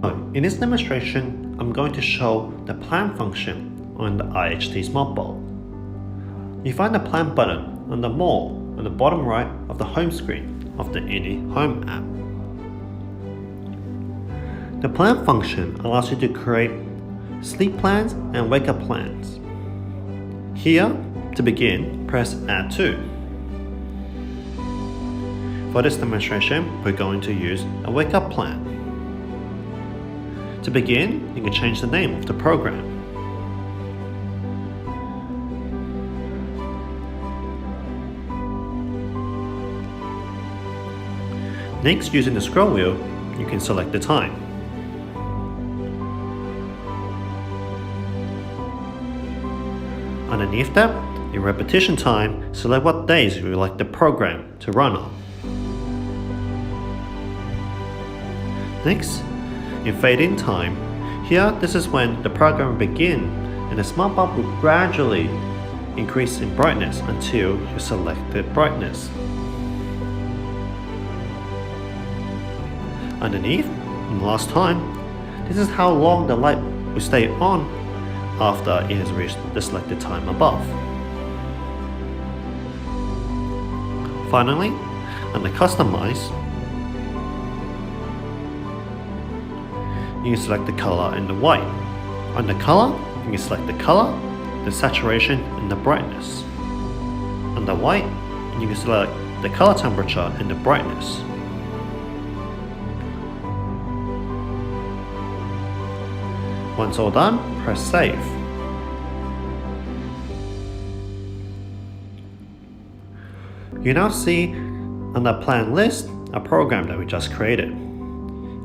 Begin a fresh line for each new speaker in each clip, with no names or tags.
In this demonstration, I'm going to show the plan function on the iHT Smart Bulb. You find the plan button on the More on the bottom right of the home screen of the iNNi Home app. The plan function allows you to create sleep plans and wake up plans. Here, to begin, press Add To. For this demonstration, we're going to use a wake up plan. To begin, you can change the name of the program. Next, using the scroll wheel, you can select the time. Underneath that, in repetition time, select what days you would like the program to run on. Next, in fade-in time, here this is when the program will begin and the smart bulb will gradually increase in brightness until you select the brightness. Underneath, in the last time, this is how long the light will stay on after it has reached the selected time above. Finally, under Customize, you can select the color and the white. Under Color, you can select the color, the saturation, and the brightness. Under White, you can select the color temperature and the brightness. Once all done, press Save. You now see on the plan list a program that we just created.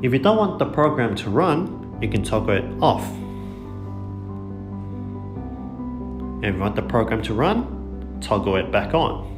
If you don't want the program to run, you can toggle it off. And if you want the program to run, toggle it back on.